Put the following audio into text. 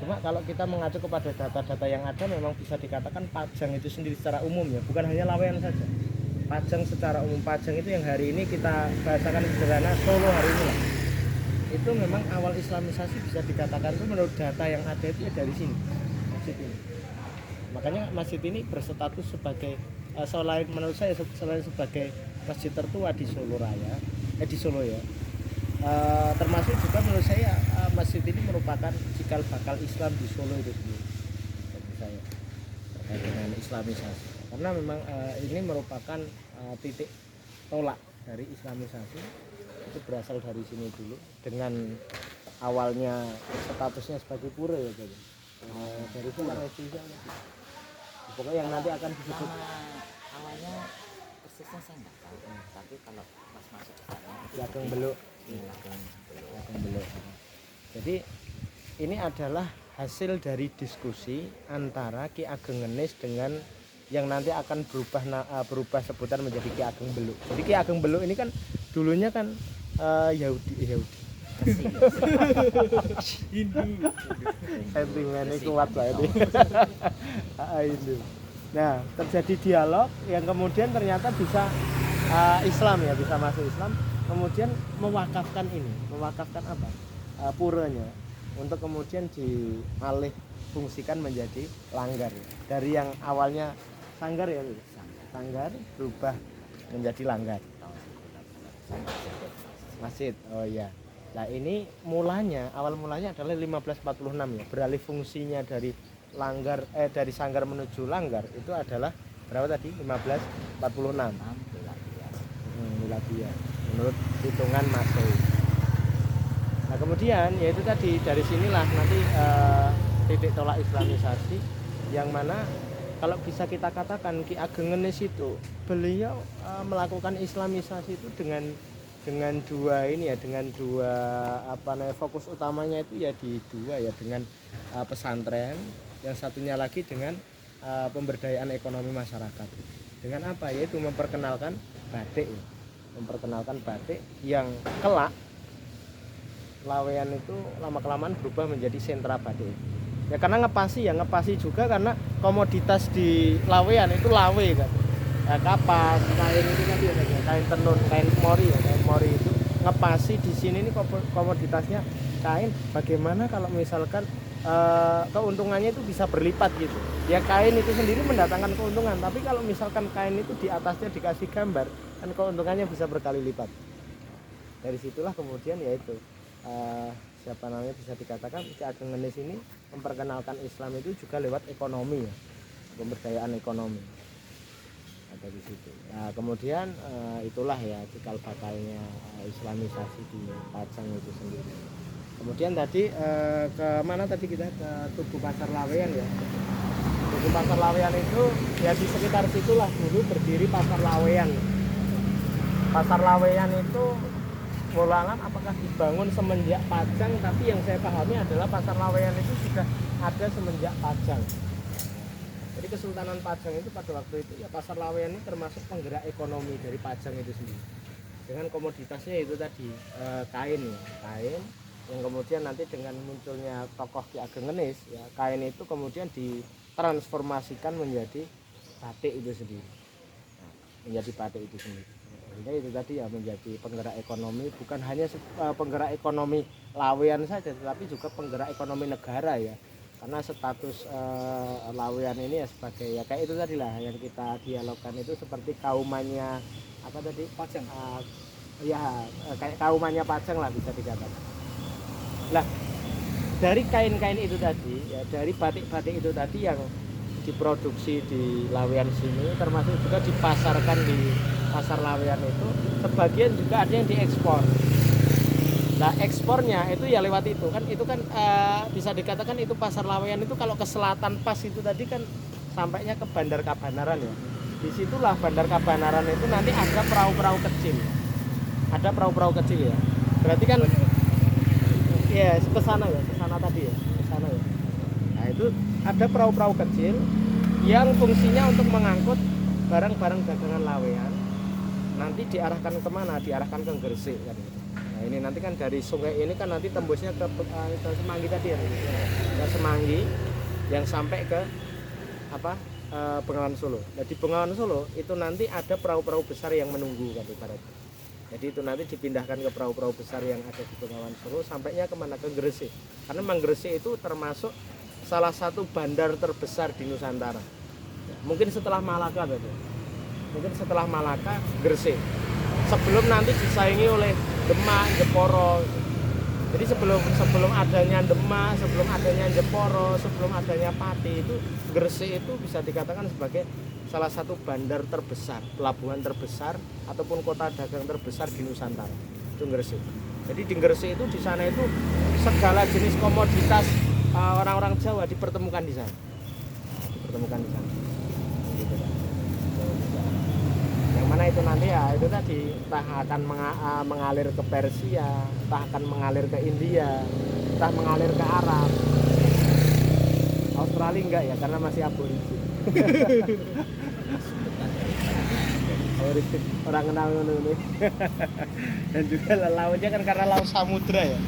Cuma kalau kita mengacu kepada data-data yang ada, memang bisa dikatakan Pajang itu sendiri secara umum ya, bukan hanya Laweyan saja. Pajang secara umum, Pajang itu yang hari ini kita bahasakan sederhana Solo hari ini lah. Itu memang awal Islamisasi bisa dikatakan itu menurut data yang ada itu ya dari sini, masjid ini. Makanya masjid ini berstatus sebagai selain menurut saya selain sebagai masjid tertua di Solo Raya, di Solo ya. Termasuk juga menurut saya masjid ini merupakan cikal bakal Islam di Solo itu sendiri bagi saya terkait dengan Islamisasi, karena memang ini merupakan titik tolak dari Islamisasi, itu berasal dari sini dulu dengan awalnya statusnya sebagai pura ya jadi dari itu kan pokoknya yang nanti akan disebut awalnya persisnya saya nggak tahu, tapi kalau pas masuk ke sana Ageng Beluk. Ageng Beluk. Jadi ini adalah hasil dari diskusi antara Ki Ageng Ngenis dengan yang nanti akan berubah sebutan menjadi Ki Ageng Beluk. Jadi Ki Ageng Beluk ini kan dulunya kan Yahudi. Hindu. Sentimennya kuat lah ini. Hindu. Nah, terjadi dialog yang kemudian ternyata bisa Islam ya, bisa masuk Islam, kemudian mewakafkan apa? Puranya untuk kemudian dialih fungsikan menjadi langgar. Dari yang awalnya sanggar ya, sanggar berubah menjadi langgar. Masjid. Oh iya. Nah, ini awal mulanya adalah 1546 ya. Beralih fungsinya dari langgar dari sanggar menuju langgar itu adalah berapa tadi? 1546. Miladiah. Menurut hitungan Masehi. Nah, kemudian yaitu tadi dari sinilah nanti titik tolak Islamisasi yang mana kalau bisa kita katakan Ki Ageng Ngenis itu beliau melakukan Islamisasi itu dengan dua fokus utamanya itu ya di dua ya, dengan pesantren, yang satunya lagi dengan pemberdayaan ekonomi masyarakat. Dengan apa? Yaitu memperkenalkan batik yang kelak Laweyan itu lama-kelamaan berubah menjadi sentra batik. Ya karena ngepasi juga karena komoditas di Laweyan itu lawe kan. Ya, kapas, kain itu kan biasanya kain tenun, kain mori itu ngepasi di sini ini komoditasnya kain. Bagaimana kalau misalkan keuntungannya itu bisa berlipat gitu. Ya kain itu sendiri mendatangkan keuntungan, tapi kalau misalkan kain itu di atasnya dikasih gambar, kan keuntungannya bisa berkali lipat. Dari situlah kemudian yaitu siapa namanya bisa dikatakan Ki Ageng Ngenis ini memperkenalkan Islam itu juga lewat ekonomi ya, pemberdayaan ekonomi. Dari situ. Nah, kemudian itulah ya cikal bakalnya Islamisasi di Pajang itu sendiri. Kemudian tadi ke mana tadi kita ke Tugu Pasar Laweyan ya. Tugu Pasar Laweyan itu ya di sekitar situlah dulu berdiri Pasar Laweyan. Pasar Laweyan itu ulangan apakah dibangun semenjak Pajang, tapi yang saya pahami adalah Pasar Laweyan itu sudah ada semenjak Pajang. Jadi Kesultanan Pajang itu pada waktu itu ya Pasar Laweyan ini termasuk penggerak ekonomi dari Pajang itu sendiri. Dengan komoditasnya itu tadi kain yang kemudian nanti dengan munculnya tokoh Ki Ageng Ngenis ya, kain itu kemudian ditransformasikan menjadi batik itu sendiri. Sehingga itu tadi ya menjadi penggerak ekonomi, bukan hanya penggerak ekonomi Laweyan saja, tetapi juga penggerak ekonomi negara ya. Karena status Laweyan ini ya sebagai ya kayak itu tadi lah yang kita dialogkan itu seperti kaumannya apa tadi Pajang, kayak kaumannya Pajang lah bisa dikatakan. Lah dari kain-kain itu tadi ya, dari batik-batik itu tadi yang diproduksi di Laweyan sini, termasuk juga dipasarkan di Pasar Laweyan itu, sebagian juga ada yang diekspor. Nah ekspornya itu ya lewat itu kan bisa dikatakan itu Pasar Laweyan itu kalau ke selatan pas itu tadi kan sampainya ke Bandar Kabanaran ya. Disitulah Bandar Kabanaran itu nanti ada perahu-perahu kecil, ya. Berarti kan ya ke sana tadi ya. Nah itu ada perahu-perahu kecil yang fungsinya untuk mengangkut barang-barang dagangan Laweyan. Nanti diarahkan kemana? Diarahkan ke Gresik kan. Nah ini nanti kan dari sungai ini kan nanti tembusnya ke Semanggi tadi ya, ke Semanggi yang sampai ke apa Bengawan Solo. Nah di Bengawan Solo itu nanti ada perahu-perahu besar yang menunggu kan ibaratnya. Jadi itu nanti dipindahkan ke perahu-perahu besar yang ada di Bengawan Solo sampainya kemana, ke Gresik. Karena memang Gresik itu termasuk salah satu bandar terbesar di Nusantara. Mungkin setelah Malaka tadi. Mungkin setelah Malaka Gresik. Sebelum nanti disaingi oleh Demak, Jeporo. Jadi sebelum adanya Demak, sebelum adanya Jeporo, sebelum adanya Pati itu Gresik itu bisa dikatakan sebagai salah satu bandar terbesar, pelabuhan terbesar ataupun kota dagang terbesar di Nusantara. Itu Gresik. Jadi di Gresik itu di sana itu segala jenis komoditas orang-orang Jawa dipertemukan di sana. Dipertemukan di sana. Gitu kan. Yang mana itu nanti ya itu tadi entah akan mengalir ke Persia, entah akan mengalir ke India, entah mengalir ke Arab. Australia enggak ya karena masih aborigin. Aborigin orang kenal ini. Dan juga lautnya kan karena laut samudra ya.